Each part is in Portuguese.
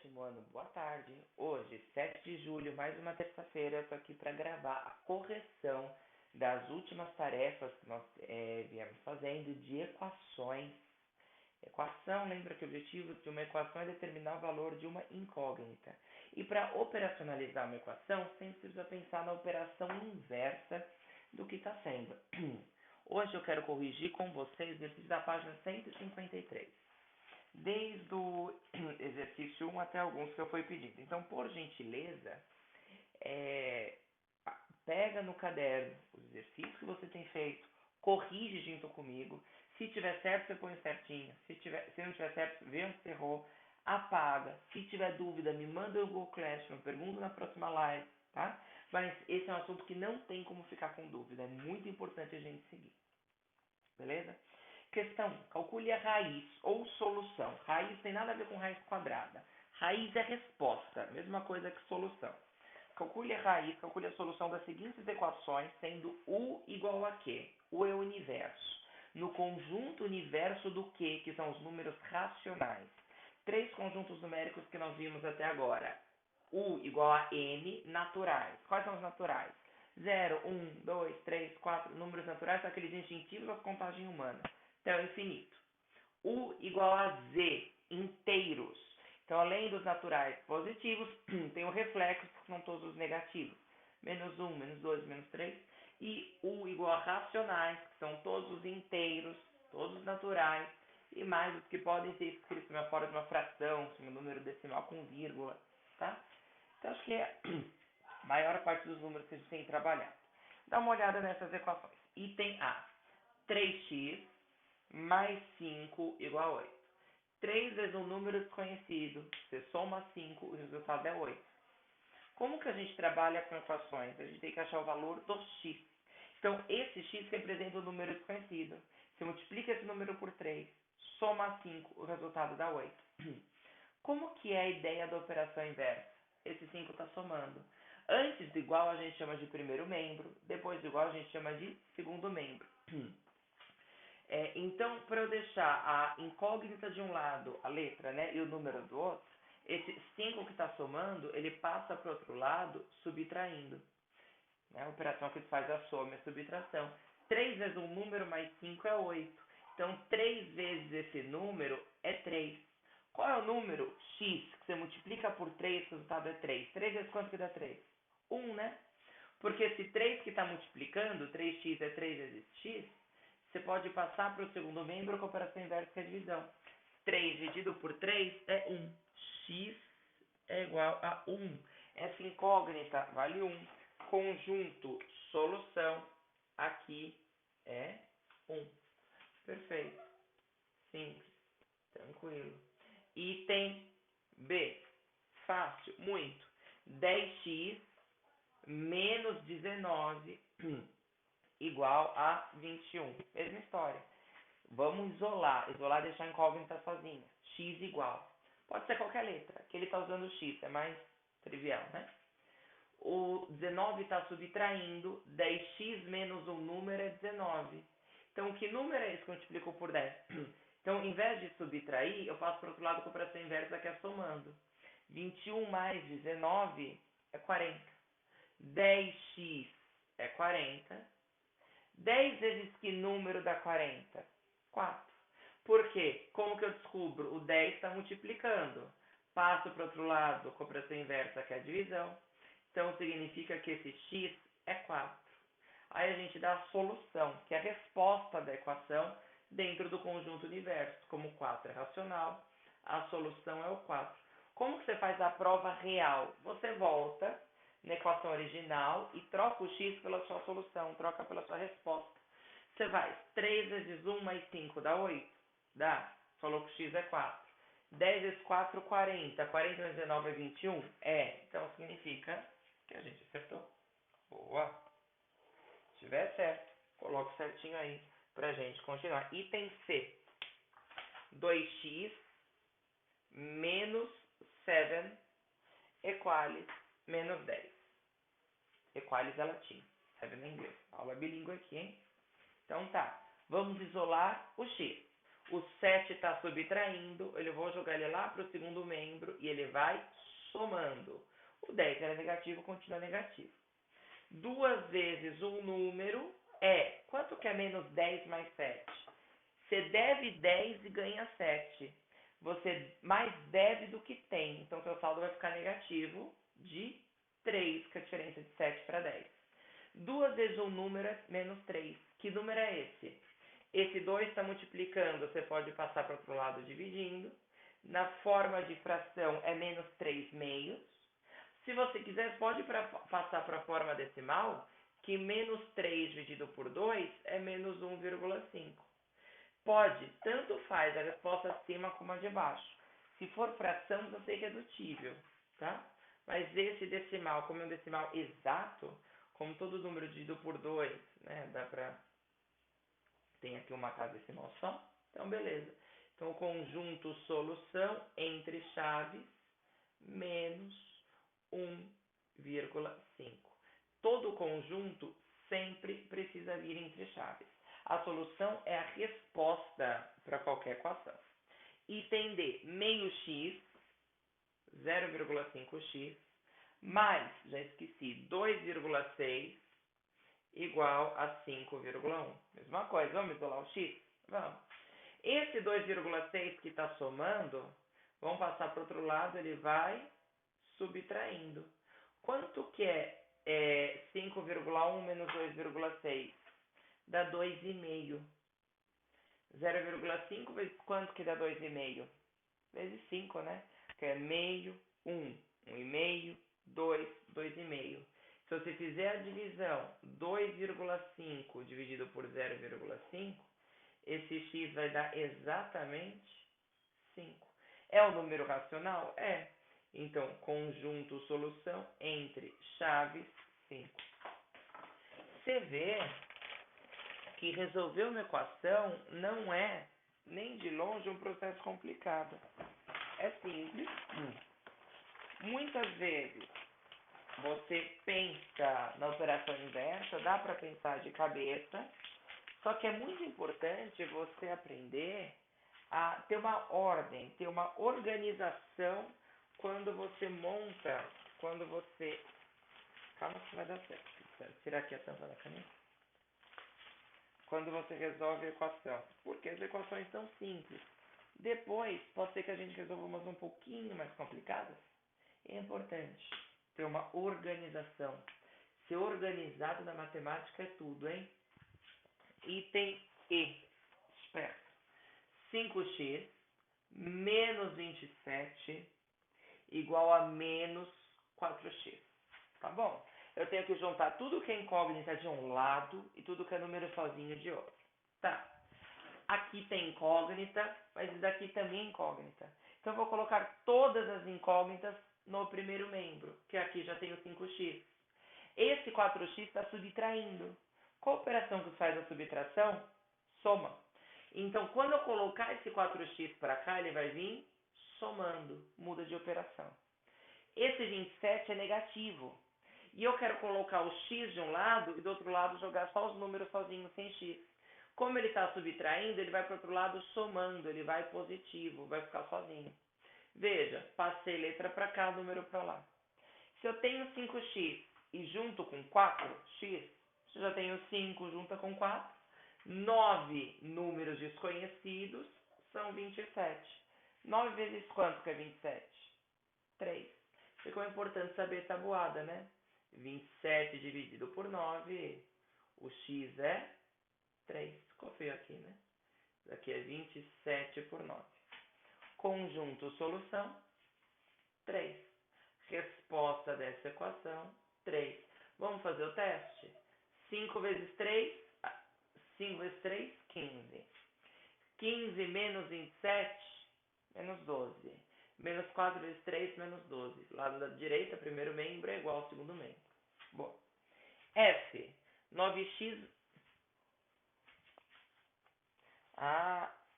sétimo ano, boa tarde. Hoje, 7 de julho, mais uma terça-feira, eu tô aqui para gravar a correção das últimas tarefas que nós viemos fazendo de equações. Equação, lembra que o objetivo de uma equação é determinar o valor de uma incógnita. E para operacionalizar uma equação, sempre precisa pensar na operação inversa do que está sendo. Hoje eu quero corrigir com vocês o exercício da página 153. Desde o exercício 1 até alguns que eu fui pedindo. Então, por gentileza, pega no caderno os exercícios que você tem feito, corrige junto comigo. Se tiver certo, você põe certinho. Se não tiver certo, vê onde você errou, apaga. Se tiver dúvida, me manda no Google Classroom, pergunta na próxima live, tá? Mas esse é um assunto que não tem como ficar com dúvida. É muito importante a gente seguir. Beleza? Questão: calcule a raiz ou solução. Raiz tem nada a ver com raiz quadrada. Raiz é resposta, mesma coisa que solução. Calcule a raiz, calcule a solução das seguintes equações, sendo U igual a Q. U é o universo. No conjunto universo do Q, que são os números racionais. 3 conjuntos numéricos que nós vimos até agora. U igual a N naturais. Quais são os naturais? 0, 1, 2, 3, 4. Números naturais são aqueles instintivos da contagem humana. Então, é infinito. U igual a Z, inteiros. Então, além dos naturais positivos, tem o reflexo, que são todos os negativos. Menos 1, menos 2, menos 3. E U igual a racionais, que são todos os inteiros, todos os naturais. E mais os que podem ser escritos fora de uma fração, um número decimal com vírgula. Tá? Então, acho que é a maior parte dos números que a gente tem trabalhado. Dá uma olhada nessas equações. Item A. 3x mais 5 igual a 8. 3 vezes um número desconhecido. Você soma 5, o resultado é 8. Como que a gente trabalha com equações? A gente tem que achar o valor do x. Então, esse x representa o número desconhecido. Você multiplica esse número por 3, soma 5, o resultado dá 8. Como que é a ideia da operação inversa? Esse 5 está somando. Antes do igual a gente chama de primeiro membro, depois do igual a gente chama de segundo membro. Então, para eu deixar a incógnita de um lado, a letra, né, e o número do outro, esse 5 que está somando, ele passa para o outro lado subtraindo. Né? A operação que faz a soma é a subtração. 3 vezes um número mais 5 é 8. Então, 3 vezes esse número é 3. Qual é o número x que você multiplica por 3, o resultado é 3? 3 vezes quanto que dá 3? 1, né? Porque esse 3 que está multiplicando, 3x é 3 vezes x, você pode passar para o segundo membro com a operação inversa, que é a divisão. 3 dividido por 3 é 1. X é igual a 1. Essa incógnita vale 1. Conjunto solução aqui é 1. Perfeito. Simples. Tranquilo. Item B. Fácil. Muito. 10x menos 19 igual a 21. Mesma história. Vamos isolar. Isolar e deixar a incógnita sozinha. X igual. Pode ser qualquer letra. Aqui ele está usando X. É mais trivial, né? O 19 está subtraindo. 10x menos um número é 19. Então, que número é esse que eu multiplico por 10? Então, em vez de subtrair, eu faço para o outro lado com a operação inversa, que é somando. 21 mais 19 é 40. 10x é 40. 10 vezes que número dá 40? 4. Por quê? Como que eu descubro? O 10 está multiplicando. Passo para o outro lado com a operação inversa, que é a divisão. Então, significa que esse x é 4. Aí a gente dá a solução, que é a resposta da equação dentro do conjunto universo. Como 4 é racional, a solução é o 4. Como que você faz a prova real? Você volta na equação original e troca o x pela sua solução, troca pela sua resposta. Você vai, 3 vezes 1 mais 5 dá 8? Dá. Falou que o x é 4. 10 vezes 4, 40. 40 vezes 19 é 21? É. Então significa que a gente acertou. Boa. Se tiver certo, coloque certinho aí pra gente continuar. Item C. 2x menos 7 equals menos 10. Equals é latim. 7 é inglês. Aula bilíngue aqui, hein? Então tá. Vamos isolar o x. O 7 está subtraindo, eu vou jogar ele lá para o segundo membro e ele vai somando. O 10 era negativo, continua negativo. 2 vezes um número é... Quanto que é menos 10 mais 7? Você deve 10 e ganha 7. Você mais deve do que tem. Então, seu saldo vai ficar negativo de 3, que é a diferença de 7 para 10. 2 vezes um número é menos 3. Que número é esse? Esse 2 está multiplicando, você pode passar para o outro lado dividindo. Na forma de fração é menos 3 meios. Se você quiser, pode passar para a forma decimal, que menos 3 dividido por 2 é menos 1,5. Pode, tanto faz a resposta acima como a de baixo. Se for fração, eu sei que é redutível, tá? Mas esse decimal, como é um decimal exato, como todo número dividido por 2, né, dá pra... Tem aqui uma casa decimal só, então beleza. Então, o conjunto solução entre chaves menos 1,5. Todo conjunto sempre precisa vir entre chaves. A solução é a resposta para qualquer equação. Item D, meio x, 0,5x, mais, já esqueci, 2,6 igual a 5,1. Mesma coisa, vamos isolar o x? Vamos. Esse 2,6 que está somando, vamos passar para o outro lado, ele vai subtraindo. Quanto que é 5,1 menos 2,6? Dá 2,5. 0,5 vezes quanto que dá 2,5? Vezes 5, né? Que é meio, 1. 1,5, 2, 2,5. Se você fizer a divisão 2,5 dividido por 0,5, esse x vai dar exatamente 5. É um número racional? É. Então, conjunto solução entre chaves 5. Você vê que resolver uma equação não é, nem de longe, um processo complicado. É simples. Muitas vezes você pensa na operação inversa, dá para pensar de cabeça, só que é muito importante você aprender a ter uma ordem, ter uma organização quando você monta, quando você... Calma que vai dar certo. Tirar aqui a tampa da caneta. Quando você resolve a equação. Porque as equações são simples. Depois, pode ser que a gente resolva umas um pouquinho mais complicadas. É importante ter uma organização. Ser organizado na matemática é tudo, hein? Item E. Espera. 5x menos 27 igual a menos 4x. Tá bom? Eu tenho que juntar tudo que é incógnita de um lado e tudo que é número sozinho de outro. Tá. Aqui tem incógnita, mas isso daqui também é incógnita. Então eu vou colocar todas as incógnitas no primeiro membro, que aqui já tem o 5x. Esse 4x está subtraindo. Qual operação que faz a subtração? Soma. Então, quando eu colocar esse 4x para cá, ele vai vir somando, muda de operação. Esse 27 é negativo. E eu quero colocar o x de um lado e do outro lado jogar só os números sozinhos sem x. Como ele está subtraindo, ele vai para o outro lado somando, ele vai positivo, vai ficar sozinho. Veja, passei letra para cá, número para lá. Se eu tenho 5x e junto com 4x, se eu já tenho 5 junta com 4, 9 números desconhecidos são 27. 9 vezes quanto que é 27? 3. Ficou importante saber tabuada, né? 27 dividido por 9, o x é 3. Ficou feio aqui, né? Isso aqui é 27 por 9. Conjunto solução, 3. Resposta dessa equação, 3. Vamos fazer o teste? 5 vezes 3, 5 vezes 3, 15. 15 menos 27, menos 12. Menos 4 vezes 3, menos 12. Lado da direita, primeiro membro é igual ao segundo membro. Bom. F. 9x...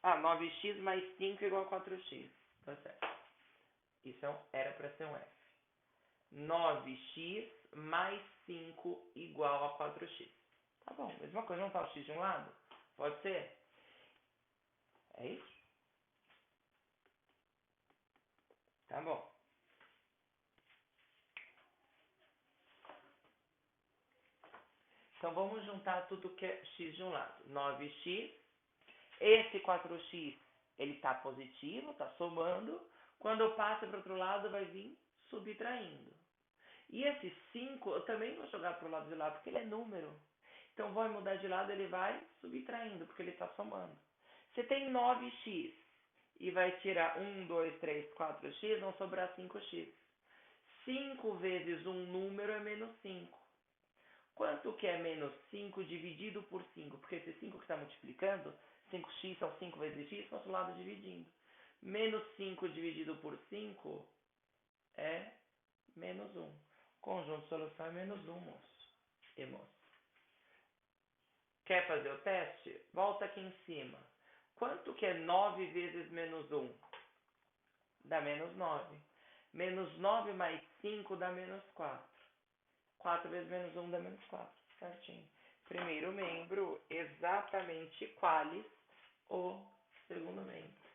9x mais 5 igual a 4x. Tá certo. Isso era para ser um F. 9x mais 5 igual a 4x. Tá bom, mesma coisa, não tá o x de um lado? Pode ser? É isso? Tá bom. Então vamos juntar tudo que é x de um lado. 9x. Esse 4x, ele está positivo, está somando. Quando eu passo para o outro lado, vai vir subtraindo. E esse 5, eu também vou jogar para o lado de lá, porque ele é número. Então, vou mudar de lado, ele vai subtraindo, porque ele está somando. Você tem 9x e vai tirar 1, 2, 3, 4x, vão sobrar 5x. 5 vezes um número é menos 5. Quanto que é menos 5 dividido por 5? Porque esse 5 que está multiplicando, 5x são 5 vezes x, para o outro lado dividindo. Menos 5 dividido por 5 é menos 1. Conjunto de solução é menos 1, moço. E moço. Quer fazer o teste? Volta aqui em cima. Quanto que é 9 vezes menos 1? Dá menos 9. Menos 9 mais 5 dá menos 4. 4 vezes menos 1 dá menos 4. Certinho. Primeiro membro, exatamente qualis o segundo membro.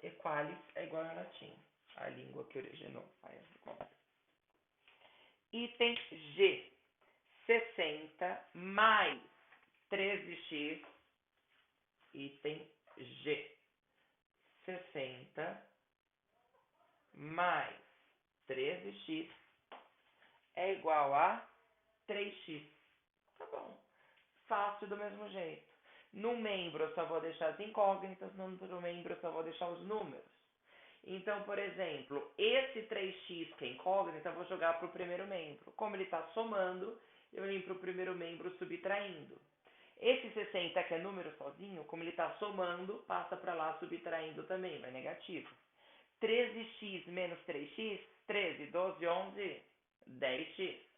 E qualis é igual a latim. A língua que originou. Item G. 60 mais 13x. Item G. 60 mais 13x é igual a 3x. Tá bom. Fácil do mesmo jeito. No membro eu só vou deixar as incógnitas, no outro membro eu só vou deixar os números. Então, por exemplo, esse 3x que é incógnita, eu vou jogar para o primeiro membro. Como ele está somando, eu venho para o primeiro membro subtraindo. Esse 60 que é número sozinho, como ele está somando, passa para lá subtraindo também, vai negativo. 13x menos 3x, 13, 12, 11, 10x.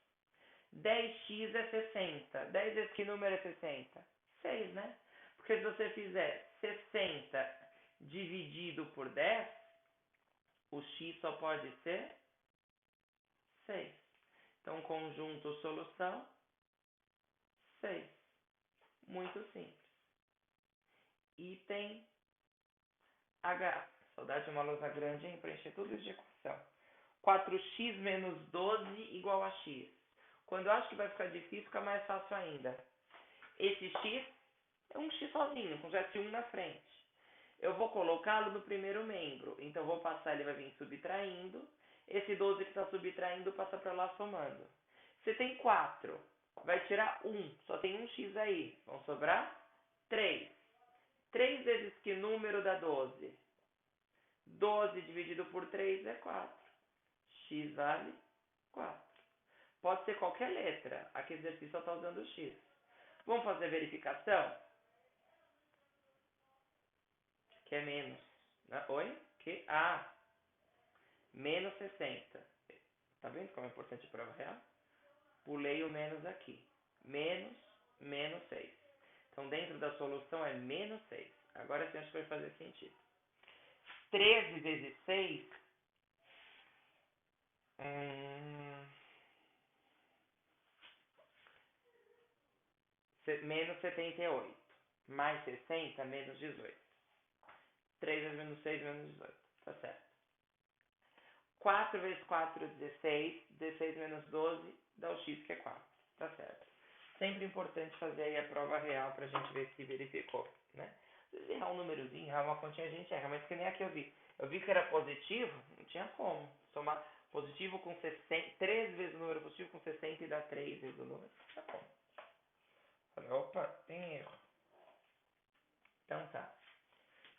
10x é 60. 10 vezes que número é 60? 6, né? Porque se você fizer 60 dividido por 10, o x só pode ser 6. Então, conjunto solução, 6. Muito simples. Item H. Saudade de uma lousa grande, hein? Preencher tudo isso de equação. 4x menos 12 igual a x. Quando eu acho que vai ficar difícil, fica mais fácil ainda. Esse x é um x sozinho, com já 1 na frente. Eu vou colocá-lo no primeiro membro. Então, eu vou passar, ele vai vir subtraindo. Esse 12 que está subtraindo passa para lá somando. Você tem 4. Vai tirar 1. Só tem um x aí. Vão sobrar 3. 3 vezes que número dá 12? 12 dividido por 3 é 4. X vale 4. Pode ser qualquer letra. Aqui o exercício só está usando x. Vamos fazer a verificação? Que é menos. Oi? Que? Menos 60. Tá vendo como é importante a prova real? Pulei o menos aqui. Menos 6. Então, dentro da solução é menos 6. Agora sim, acho que vai fazer sentido. 13 vezes 6... menos 78. Mais 60, menos 18. 3 vezes menos 6, menos 18. Tá certo. 4 vezes 4, 16. 16 menos 12 dá o x, que é 4. Tá certo. Sempre importante fazer aí a prova real pra gente ver se verificou, né? Se errar um númerozinho, errar uma continha, a gente erra. Mas que nem aqui eu vi. Eu vi que era positivo, não tinha como. Somar positivo com 60, 3 vezes o número positivo com 60 e dá 3 vezes o número. Não tinha como. Falei, opa, tem erro. Então tá.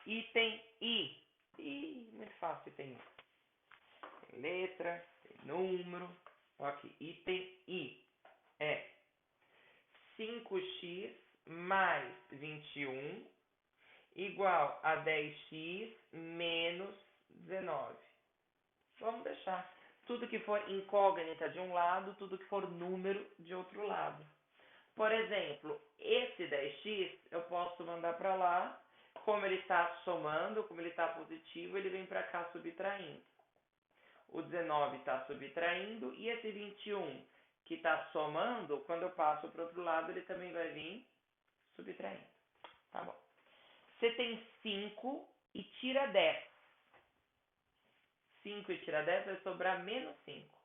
Item I. Muito fácil, tem letra, tem número. Aqui, item I é 5x mais 21 igual a 10x menos 19. Vamos deixar tudo que for incógnita de um lado, tudo que for número de outro lado. Por exemplo, esse 10x eu posso mandar para lá. Como ele está somando, como ele está positivo, ele vem para cá subtraindo. O 19 está subtraindo e esse 21 que está somando, quando eu passo para o outro lado, ele também vai vir subtraindo. Tá bom. Você tem 5 e tira 10. 5 e tira 10 vai sobrar menos 5.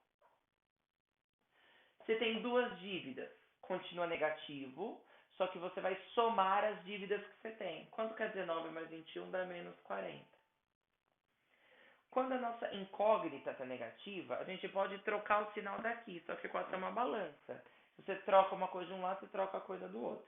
Você tem duas dívidas, continua negativo, só que você vai somar as dívidas que você tem. Quanto que é 19 mais 21 dá menos 40. Quando a nossa incógnita está negativa, a gente pode trocar o sinal daqui, só que 4 é uma balança. Se você troca uma coisa de um lado, você troca a coisa do outro.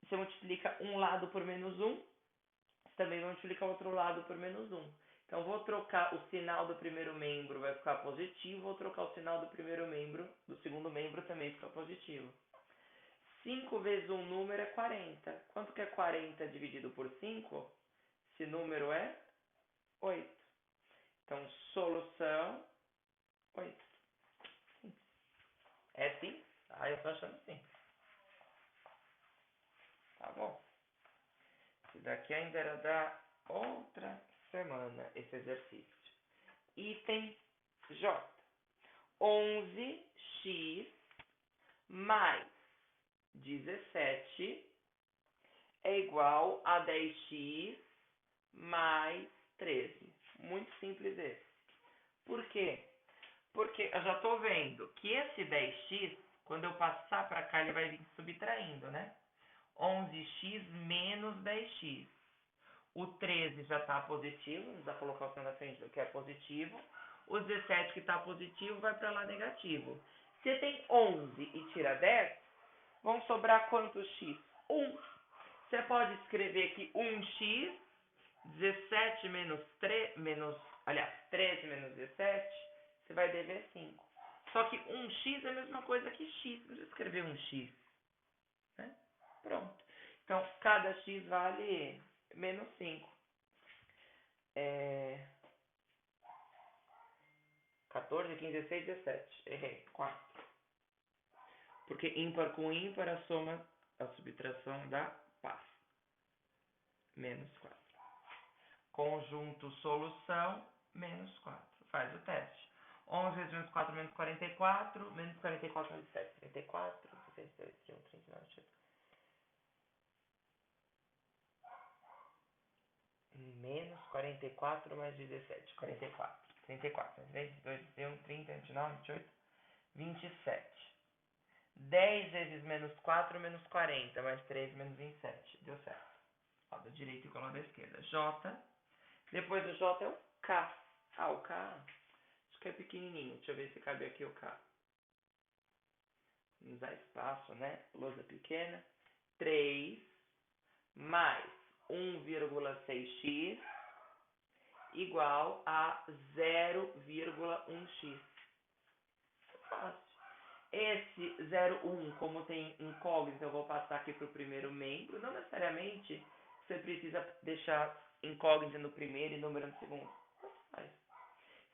Você multiplica um lado por menos 1, você também vai multiplicar o outro lado por menos 1. Então, vou trocar o sinal do primeiro membro, vai ficar positivo. Vou trocar o sinal do primeiro membro, do segundo membro também fica positivo. 5 vezes um número é 40. Quanto que é 40 dividido por 5? Esse número é 8. Então, solução 8. É sim? Ah, eu tô achando sim. Tá bom. Isso daqui ainda era da outra semana, esse exercício. Item J. 11x mais 17 é igual a 10x mais 13. Muito simples esse. Por quê? Porque eu já estou vendo que esse 10x, quando eu passar para cá, ele vai vir subtraindo, né? 11x menos 10x. O 13 já está positivo, não dá para colocar o sinal na frente do que é positivo. O 17 que está positivo vai para lá negativo. Se tem 11 e tira 10, vão sobrar quantos x? 1. Você pode escrever que 1x, 17 menos 3, aliás, 13 menos 17, você vai dever 5. Só que 1x é a mesma coisa que x, não precisa escrever 1x. Né? Pronto. Então, cada x vale menos 5. 14, 15, 16, 17. Errei. 4. Porque ímpar com ímpar, a soma, a subtração dá par. Menos 4. Conjunto solução, menos 4. Faz o teste. 11 vezes menos 4, menos 44. Menos 44 mais 7. 34. 62, 31, 39, 38. Menos 44 mais 17. 44. 34. 3, 2, 21, 30, 29, 28, 27. 10 vezes menos 4, menos 40. Mais 3, menos 27. Deu certo. Lado direito igual ao da esquerda. J. Depois do J é o K. Ah, o K acho que é pequenininho. Deixa eu ver se cabe aqui o K. Não dá espaço, né? Lousa pequena. 3 mais 1,6x igual a 0,1x. Fácil. Esse 0,1, como tem incógnita, eu vou passar aqui para o primeiro membro. Não necessariamente você precisa deixar incógnita no primeiro e número no segundo. Faz.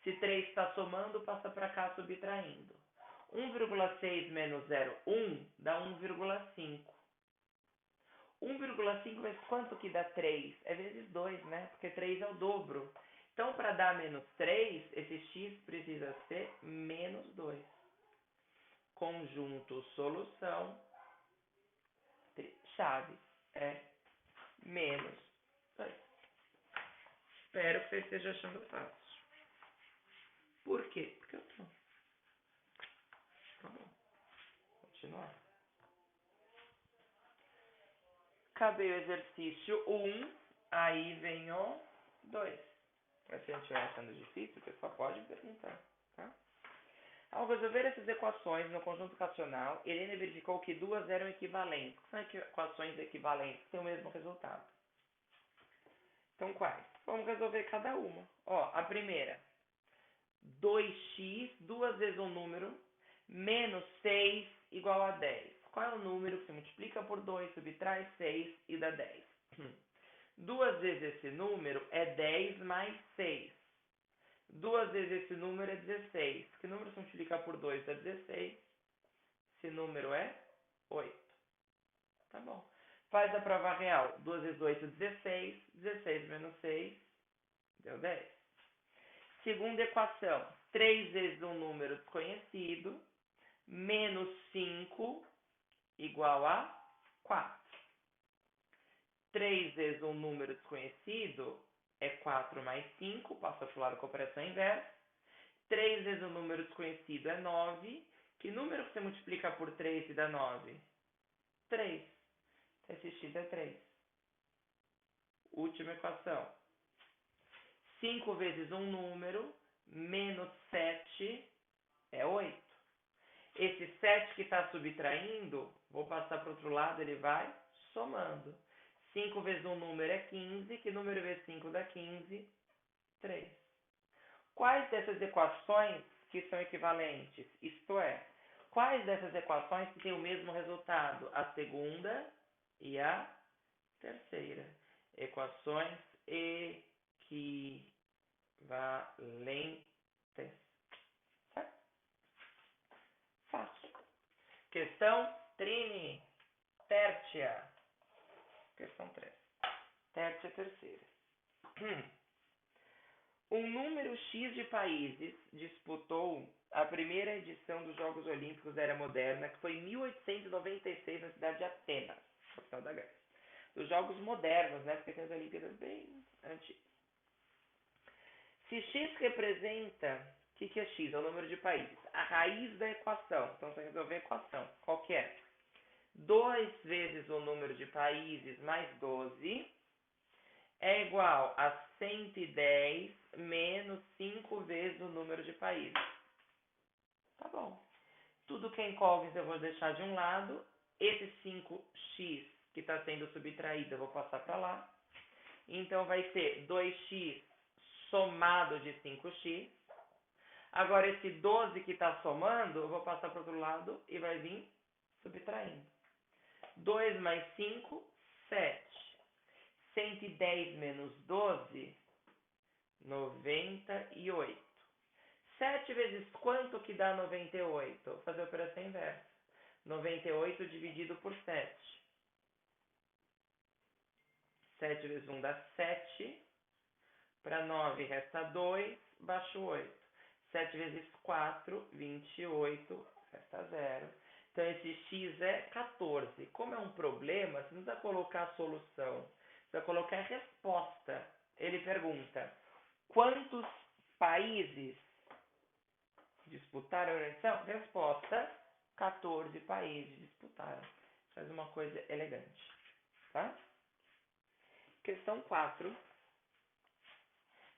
Se 3 está somando, passa para cá subtraindo. 1,6 menos 0,1 dá 1,5. 1,5 vezes quanto que dá 3? É vezes 2, né? Porque 3 é o dobro. Então, para dar menos 3, esse x precisa ser menos 2. Conjunto solução, chave é menos 2. Espero que você esteja achando fácil. Por quê? Porque eu tô. Tá bom. Continuar. Acabei o exercício 1, aí vem o 2. Mas se a gente estiver achando difícil, o pessoal pode perguntar, tá? Ao resolver essas equações no conjunto racional, Helena verificou que duas eram equivalentes. São equações equivalentes, têm o mesmo resultado. Então, quais? Vamos resolver cada uma. Ó, a primeira. 2x, duas vezes um número, menos 6 igual a 10. Qual é o número que se multiplica por 2, subtrai 6 e dá 10? Duas vezes esse número é 10 mais 6. Duas vezes esse número é 16. Que número se multiplicar por 2 dá 16? Esse número é 8. Tá bom. Faz a prova real. 2 vezes 8, 16. 16 menos 6 deu 10. Segunda equação. 3 vezes um número desconhecido, menos 5 igual a 4. 3 vezes um número desconhecido é 4 mais 5, passa para o lado com a operação inversa. 3 vezes um número desconhecido é 9. Que número que você multiplica por 3 e dá 9? 3. Então, esse x é 3. Última equação. 5 vezes um número menos 7 é 8. Esse 7 que está subtraindo, vou passar para o outro lado, ele vai somando. 5 vezes um número é 15. Que número vezes 5 dá 15? 3. Quais dessas equações que são equivalentes? Isto é, quais dessas equações que têm o mesmo resultado? A segunda e a terceira. Equações equivalentes. Certo? Fácil. Questão Trini. Tércia. Questão 3. Tércia terceira. Um número X de países disputou a primeira edição dos Jogos Olímpicos da Era Moderna, que foi em 1896 na cidade de Atenas, capital da Grécia. Dos Jogos Modernos, né? Porque tem as Olimpíadas bem antigas. Se X representa... O que é X? É o número de países. A raiz da equação. Então, você resolver a equação. Qual que é? 2 vezes o número de países mais 12 é igual a 110 menos 5 vezes o número de países. Tá bom. Tudo que é incógnito eu vou deixar de um lado. Esse 5x que está sendo subtraído eu vou passar para lá. Então vai ser 2x somado de 5x. Agora esse 12 que está somando, eu vou passar para o outro lado e vai vir subtraindo. 2 mais 5, 7. 110 menos 12, 98. 7 vezes quanto que dá 98? Vou fazer a operação inversa. 98 dividido por 7. 7 vezes 1 dá 7. Para 9 resta 2, baixo 8. 7 vezes 4, 28, resta 0. Então esse x é 14. Como é um problema, você não precisa colocar a solução. Você vai colocar a resposta. Ele pergunta, quantos países disputaram a eleição? Resposta, 14 países disputaram. Faz uma coisa elegante. Tá? Questão 4.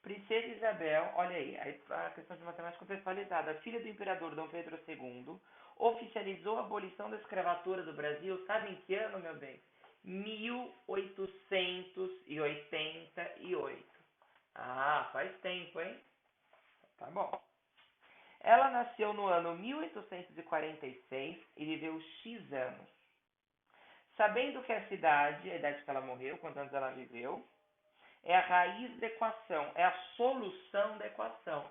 Princesa Isabel, olha aí, a questão de matemática contextualizada. A filha do imperador Dom Pedro II oficializou a abolição da escravatura do Brasil, sabe em que ano, meu bem? 1888. Ah, faz tempo, hein? Tá bom. Ela nasceu no ano 1846 e viveu X anos. Sabendo que a idade que ela morreu, quantos anos ela viveu, é a raiz da equação, é a solução da equação.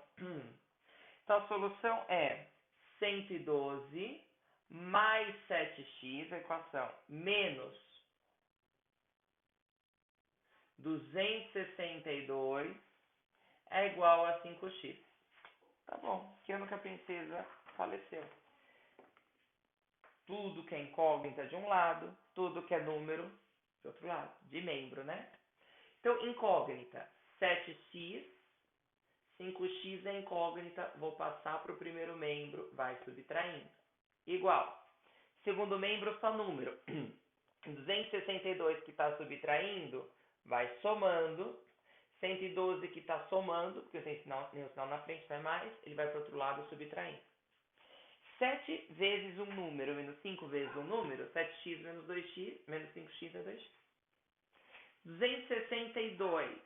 Então a solução é 112 mais 7x, a equação, menos 262 é igual a 5x. Tá bom, que ano que a princesa faleceu? Tudo que é incógnita de um lado, tudo que é número de outro lado, de membro, né? Então, incógnita, 7x, 5x é incógnita, vou passar para o primeiro membro, vai subtraindo. Igual. Segundo membro, só número. 262 que está subtraindo, vai somando. 112 que está somando, porque tem nenhum sinal na frente, não é mais, ele vai para o outro lado subtraindo. 7 vezes um número menos 5 vezes um número, 7x menos 2x, menos 5x é 2x. 262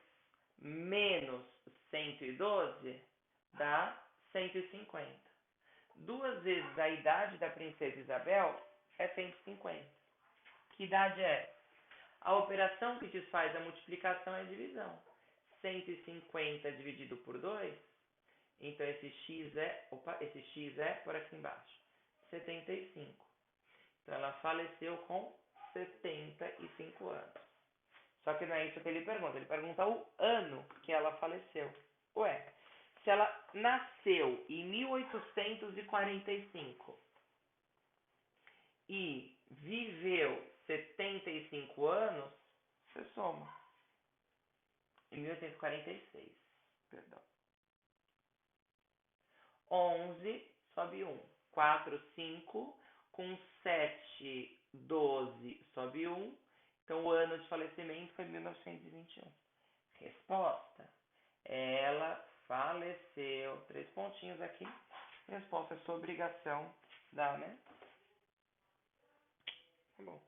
menos 112 dá 150. 2 vezes a idade da princesa Isabel é 150. Que idade é? A operação que desfaz a multiplicação é a divisão. 150 dividido por 2, então esse x é por aqui embaixo, 75. Então ela faleceu com 75 anos. Só que não é isso que ele pergunta o ano que ela faleceu. Ué, se ela nasceu em 1845 e viveu 75 anos, Você soma. Em 1846, perdão. 11 sobe 1. 4, 5. Com 7, 12 sobe 1. Então, o ano de falecimento foi 1921. Resposta. Ela faleceu. 3 pontinhos aqui. Resposta é sua obrigação. Dá, né? Tá bom.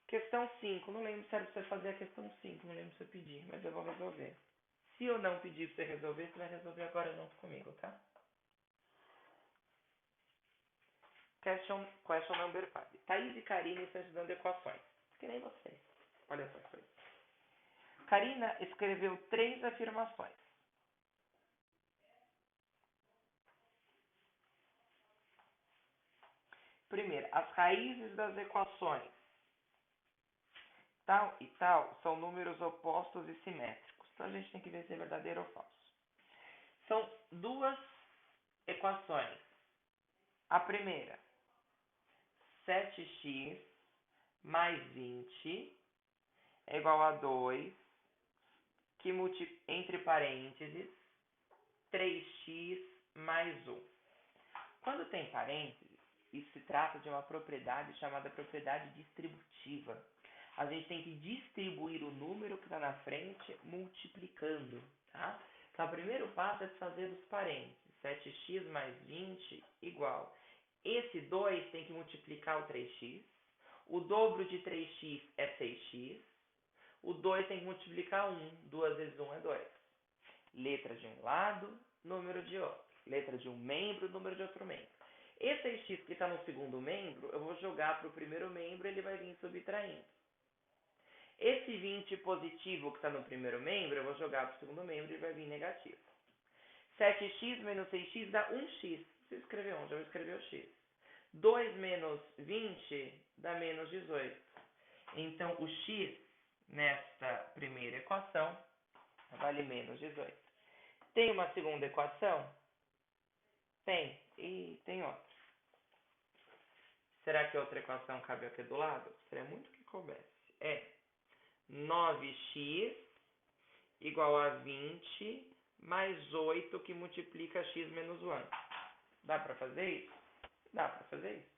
Questão 5. Não lembro se era pra você fazer a questão 5. Não lembro se eu pedi, mas eu vou resolver. Se eu não pedir pra você resolver, você vai resolver agora junto comigo, tá? Question number 5. Thaís e Karina estão estudando equações. Que nem vocês. Olha essas coisas. Karina escreveu 3 afirmações. Primeiro, as raízes das equações tal e tal são números opostos e simétricos. Então a gente tem que ver se é verdadeiro ou falso. São 2 equações. A primeira, 7x mais 20 é igual a 2, que entre parênteses, 3x mais 1. Quando tem parênteses, isso se trata de uma propriedade chamada propriedade distributiva. A gente tem que distribuir o número que está na frente multiplicando, tá? Então, o primeiro passo é fazer os parênteses. 7x mais 20 igual. Esse 2 tem que multiplicar o 3x. O dobro de 3x é 6x. O 2 tem que multiplicar 1. 2 vezes 1 é 2. Letra de um lado, número de outro. Letra de um membro, número de outro membro. Esse x que está no segundo membro, eu vou jogar para o primeiro membro e ele vai vir subtraindo. Esse 20 positivo que está no primeiro membro, eu vou jogar para o segundo membro e ele vai vir negativo. 7x menos 6x dá 1x. Você escreveu 1, já vou escrever o x. 2 menos 20 dá menos 18. Então, o x nesta primeira equação vale menos 18. Tem uma segunda equação? Tem. E tem outra. Será que a outra equação cabe aqui do lado? Seria muito que coubesse. É 9x igual a 20 mais 8 que multiplica x menos 1. Dá para fazer isso? Dá para fazer isso.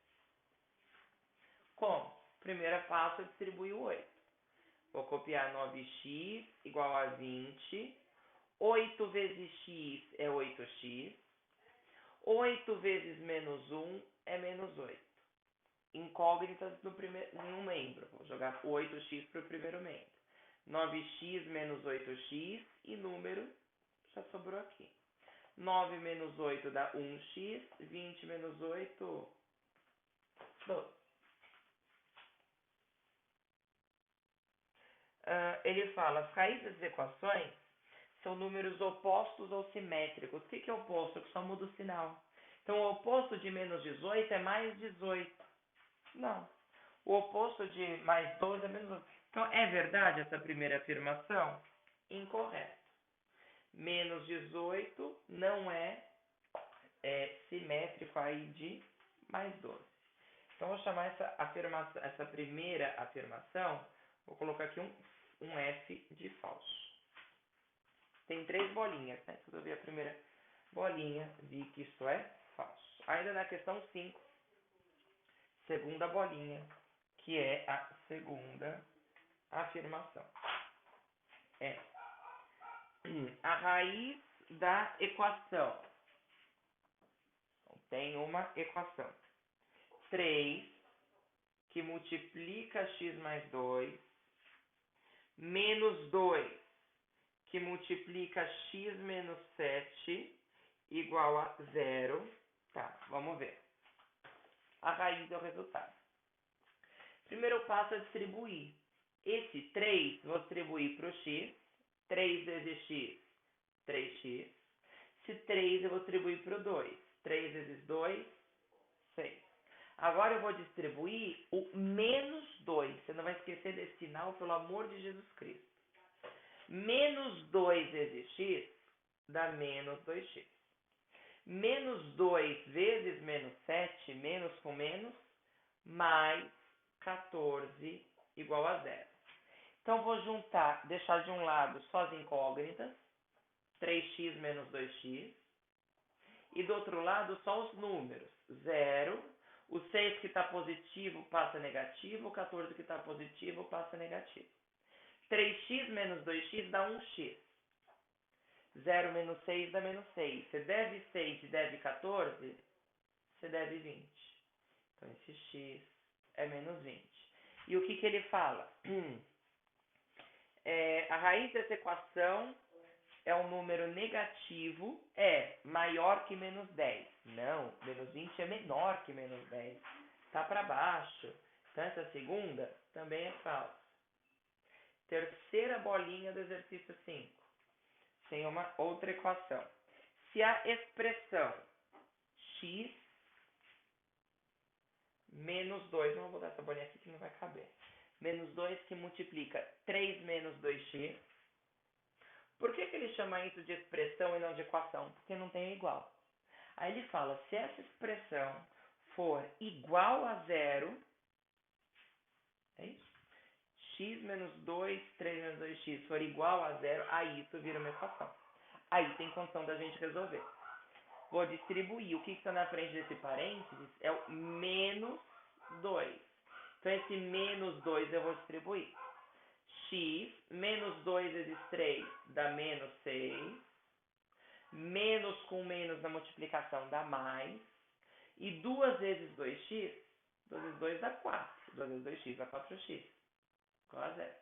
Como? Primeiro passo é distribuir o 8. Vou copiar 9x igual a 20. 8 vezes x é 8x. 8 vezes menos 1 é menos 8. Incógnitas em um membro. Vou jogar 8x para o primeiro membro. 9x menos 8x e número já sobrou aqui. 9 menos 8 dá 1x. 20 menos 8, 12. Ele fala, as raízes das equações são números opostos ou simétricos. O que é oposto? Que só muda o sinal. Então, o oposto de menos 18 é mais 18. Não. O oposto de mais 12 é menos 12. Então, é verdade essa primeira afirmação? Incorreto. Menos 18 não é simétrico aí de mais 12. Então, vou chamar essa primeira afirmação, vou colocar aqui um F de falso. Tem 3 bolinhas, né? Quando eu vi a primeira bolinha, vi que isso é falso. Ainda na questão 5, segunda bolinha, que é a segunda afirmação. É a raiz da equação. Então, tem uma equação. 3, que multiplica x mais 2, menos 2, que multiplica x menos 7, igual a 0. Tá, vamos ver. A raiz é o resultado. Primeiro passo é distribuir. Esse 3, vou distribuir para o x. 3 vezes x, 3x. Esse 3 eu vou distribuir para o 2. 3 vezes 2, 6. Agora eu vou distribuir o menos 2. Você não vai esquecer desse sinal, pelo amor de Jesus Cristo. Menos 2 vezes x dá menos 2x. Menos 2 vezes menos 7, menos com menos, mais 14x. igual a zero. Então, vou juntar, deixar de um lado só as incógnitas, 3x menos 2x, e do outro lado só os números, 0, o 6 que está positivo passa negativo, o 14 que está positivo passa negativo. 3x menos 2x dá 1x. 0 menos 6 dá menos 6. Você deve 6 e deve 14, você deve 20. Então, esse x é menos 20. E o que ele fala? A raiz dessa equação é um número negativo, é maior que menos 10. Não, menos 20 é menor que menos 10. Está para baixo. Então, essa segunda também é falsa. Terceira bolinha do exercício 5. Tem uma outra equação. Se a expressão x menos 2, vamos botar essa bolinha aqui que não vai caber. Menos 2 que multiplica 3 menos 2x. Por que ele chama isso de expressão e não de equação? Porque não tem igual. Aí ele fala, se essa expressão for igual a zero, é isso? X menos 2, 3 menos 2x for igual a zero, aí isso vira uma equação. Aí tem condição da gente resolver. Vou distribuir. O que está na frente desse parênteses é o menos 2. Então, esse menos 2 eu vou distribuir. X menos 2 vezes 3 dá menos 6. Menos com menos na multiplicação dá mais. E 2 vezes 2x, 2 vezes 2 dá 4. 2 vezes 2x dá 4x. Igual a zero.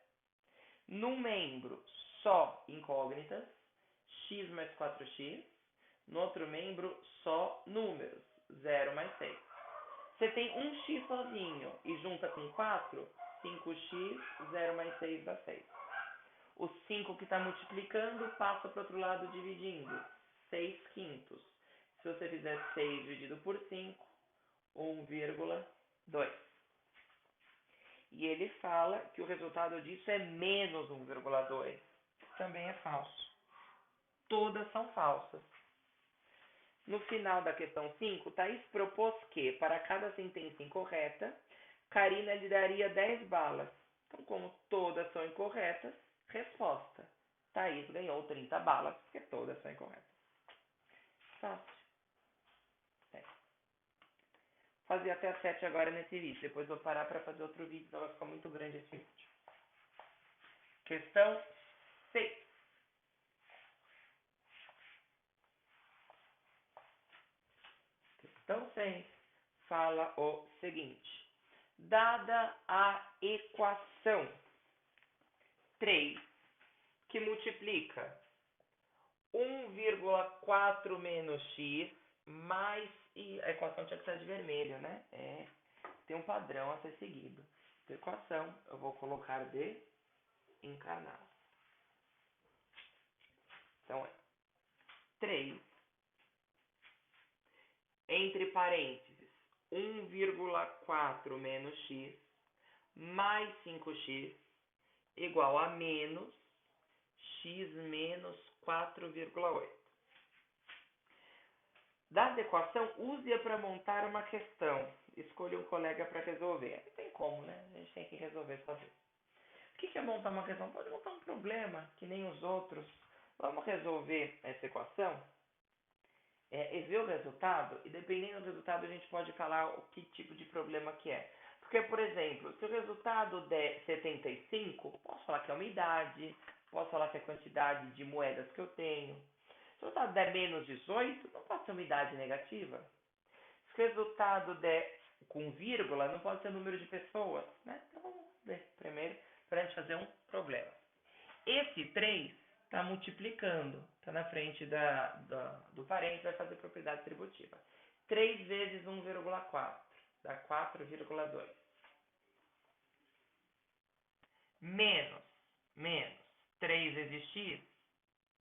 Num membro só incógnitas, x mais 4x. No outro membro, só números, 0 mais 6. Você tem um x sozinho e junta com 4, 5x, 0 mais 6 dá 6. O 5 que está multiplicando passa para o outro lado dividindo, 6 quintos. Se você fizer 6 dividido por 5, 1,2. E ele fala que o resultado disso é menos 1,2. Também é falso. Todas são falsas. No final da questão 5, Thaís propôs que, para cada sentença incorreta, Karina lhe daria 10 balas. Então, como todas são incorretas, resposta. Thaís ganhou 30 balas, porque todas são incorretas. Fácil. Fazer até a 7 agora nesse vídeo. Depois vou parar para fazer outro vídeo, senão vai ficar muito grande esse vídeo. Questão 6. Questão 6 fala o seguinte. Dada a equação 3, que multiplica 1,4 menos x mais... E a equação tinha que estar de vermelho, né? Tem um padrão a ser seguido. A equação eu vou colocar de encarnado. Então, 3, entre parênteses, 1,4 menos x mais 5x igual a menos x menos 4,8. Dada a equação, use-a para montar uma questão. Escolha um colega para resolver. Não tem como, né? A gente tem que resolver sozinho. O que é montar uma questão? Pode montar um problema, que nem os outros. Vamos resolver essa equação? E ver o resultado, e dependendo do resultado a gente pode falar o que tipo de problema que é. Porque, por exemplo, se o resultado der 75, posso falar que é uma idade, posso falar que é a quantidade de moedas que eu tenho. Se o resultado der menos 18, não pode ser uma idade negativa. Se o resultado der com vírgula, não pode ser número de pessoas, né? Então vamos ver primeiro para a gente fazer um problema. Esse 3 está multiplicando, está na frente do parente, vai fazer propriedade distributiva. 3 vezes 1,4 dá 4,2. Menos 3 vezes x,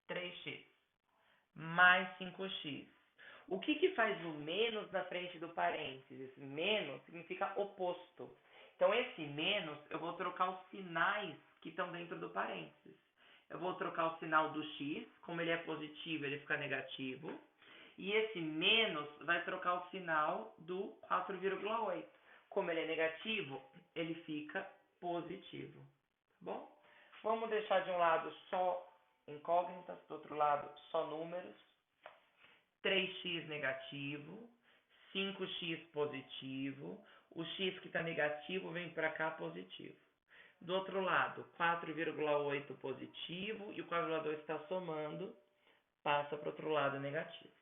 3x. Mais 5x. O que faz o menos na frente do parênteses? Menos significa oposto. Então, esse menos, eu vou trocar os sinais que estão dentro do parênteses. Eu vou trocar o sinal do x, como ele é positivo, ele fica negativo. E esse menos vai trocar o sinal do 4,8. Como ele é negativo, ele fica positivo. Tá bom? Vamos deixar de um lado só incógnitas, do outro lado só números. 3x negativo, 5x positivo, o x que está negativo vem para cá positivo. Do outro lado, 4,8 positivo e o 4,2 está somando, passa para o outro lado negativo.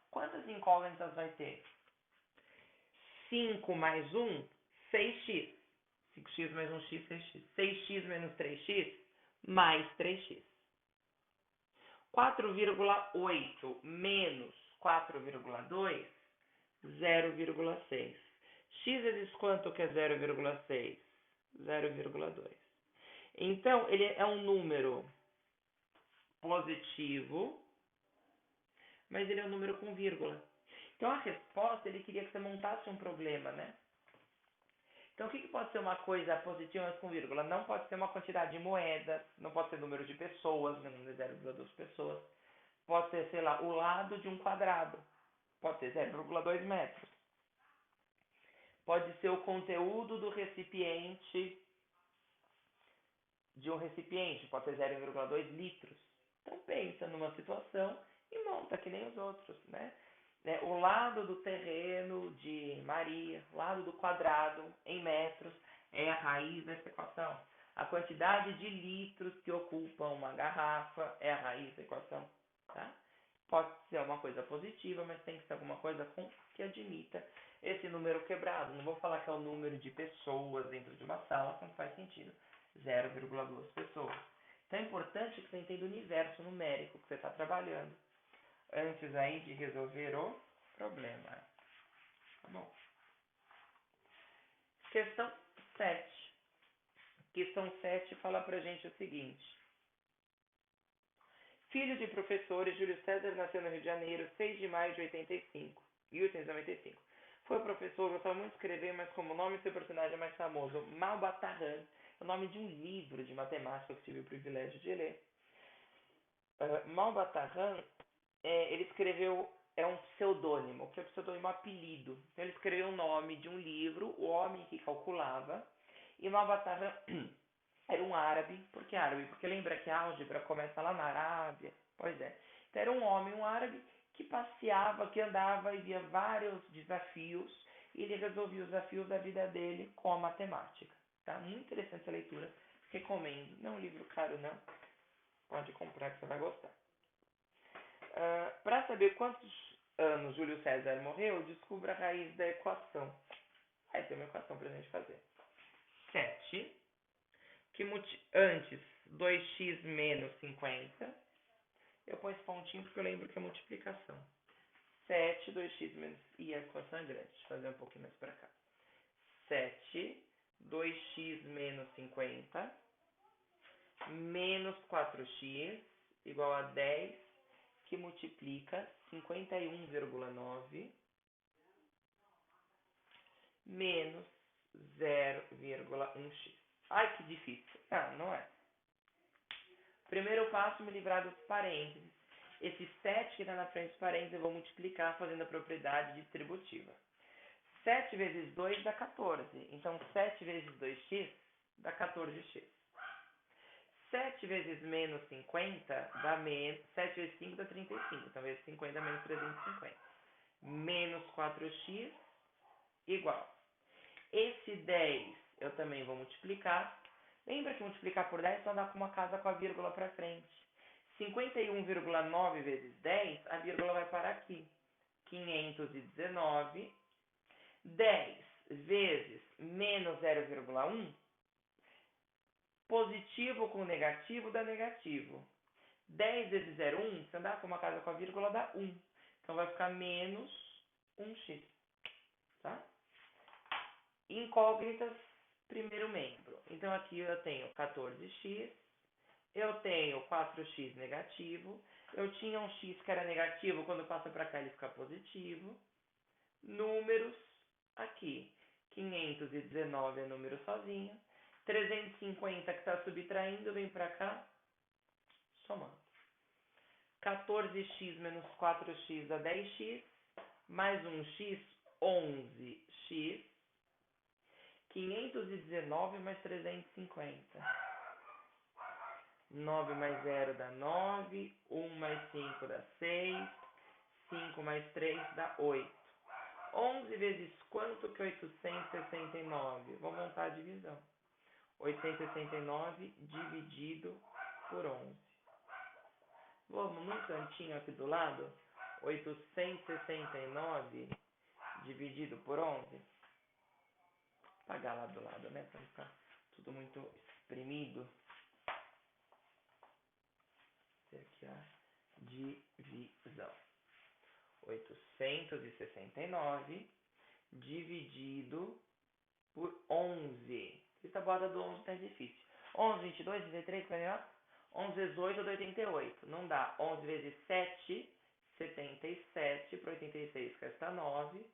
Quantas incógnitas vai ter? 5 mais 1, 6x. 5x mais 1x, 6x. 6x menos 3x, mais 3x. 4,8 menos 4,2, 0,6. X vezes quanto que é 0,6? 0,2. Então, ele é um número positivo, mas ele é um número com vírgula. Então, a resposta, ele queria que você montasse um problema, né? Então, o que pode ser uma coisa positiva, mas com vírgula? Não pode ser uma quantidade de moedas, não pode ser número de pessoas, menos de 0,2 pessoas. Pode ser, sei lá, o lado de um quadrado. Pode ser 0,2 metros. Pode ser o conteúdo do recipiente, de um recipiente. Pode ser 0,2 litros. Então, pensa numa situação e monta que nem os outros, né? O lado do terreno de Maria, o lado do quadrado em metros, é a raiz dessa equação. A quantidade de litros que ocupa uma garrafa é a raiz da equação. Tá? Pode ser uma coisa positiva, mas tem que ser alguma coisa que admita esse número quebrado. Não vou falar que é o número de pessoas dentro de uma sala, que não faz sentido. 0,2 pessoas. Então é importante que você entenda o universo numérico que você está trabalhando antes aí de resolver o problema. Tá bom? Questão 7. Questão 7 fala pra gente o seguinte. Filho de professores, Júlio César nasceu no Rio de Janeiro, 6 de maio de 1895. Foi professor, gostava muito de escrever, mas como nome seu personagem é mais famoso, Malbatarran, é o nome de um livro de matemática que tive o privilégio de ler. Malbatarran, ele escreveu, é um pseudônimo, que é um pseudônimo apelido. Então ele escreveu o nome de um livro, O Homem que Calculava, e Malbatarran era um árabe. Por que árabe? Porque lembra que a álgebra começa lá na Arábia? Pois é. Então era um homem, um árabe, que passeava, que andava e via vários desafios, e ele resolvia os desafios da vida dele com a matemática. Tá? Muito interessante essa leitura. Recomendo. Não é um livro caro, não. Pode comprar que você vai gostar. Para saber quantos anos Júlio César morreu, descubra a raiz da equação. Aí tem uma equação para a gente fazer. 7, que antes 2x menos 50. Eu ponho esse pontinho porque eu lembro que é multiplicação. 7, 2x menos... E a equação é grande. Deixa eu fazer um pouquinho mais para cá. 7, 2x menos 50, menos 4x, igual a 10, que multiplica 51,9 menos 0,1x. Ai, que difícil. Não é. Primeiro passo, me livrar dos parênteses. Esse 7 que está na frente dos parênteses eu vou multiplicar fazendo a propriedade distributiva. 7 vezes 2 dá 14. Então, 7 vezes 2x dá 14x. 7 vezes menos 50 dá menos... 7 vezes 5 dá 35. Então, vezes 50 menos 350. Menos 4x igual. Esse 10 eu também vou multiplicar. Lembra que multiplicar por 10 só dá com uma casa com a vírgula para frente. 51,9 vezes 10, a vírgula vai parar aqui. 519. 10 vezes menos 0,1, positivo com negativo dá negativo. 10 vezes 0,1, se andar com uma casa com a vírgula, dá 1. Então vai ficar menos 1x. Tá? Incógnitas, primeiro membro. Então aqui eu tenho 14x, eu tenho 4x negativo, eu tinha um x que era negativo, quando passa para cá ele fica positivo. Números, aqui, 519 é número sozinho, 350 que está subtraindo, vem para cá, somando. 14x menos 4x dá 10x, mais 1x, 11x. 519 mais 350. 9 mais 0 dá 9. 1 mais 5 dá 6. 5 mais 3 dá 8. 11 vezes quanto que é 869? Vou montar a divisão. 869 dividido por 11. Vamos num cantinho aqui do lado. 869 dividido por 11. Apagar lá do lado, né? Pra não ficar tudo muito espremido. Aqui a divisão. 869 dividido por 11. Essa tabuada do 11 tá difícil. 11, 22, 33, 44. 11 vezes 8 dá 88. Não dá. 11 vezes 7, 77. Para 86 resta 9.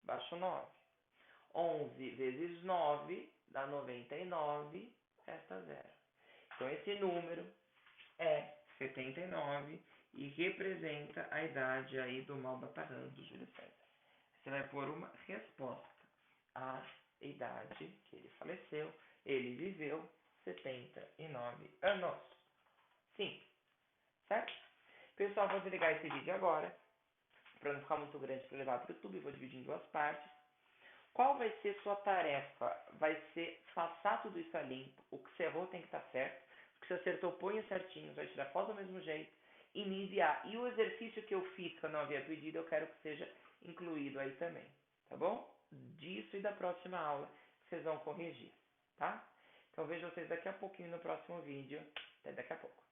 Baixo 9. 11 vezes 9 dá 99. Resta 0. Então esse número é 79 e representa a idade aí do Malbatarano do Júlio César. Você vai pôr uma resposta. A idade que ele faleceu, ele viveu 79 anos. Sim, certo? Pessoal, vou desligar esse vídeo agora, para não ficar muito grande para levar para o YouTube, vou dividir em duas partes. Qual vai ser sua tarefa? Vai ser passar tudo isso a limpo, o que você errou tem que estar certo, o que você acertou põe certinho, vai tirar foto do mesmo jeito e me enviar. E o exercício que eu fiz que eu não havia pedido, eu quero que seja incluído aí também, tá bom? Disso e da próxima aula vocês vão corrigir, tá? Então vejo vocês daqui a pouquinho no próximo vídeo. Até daqui a pouco.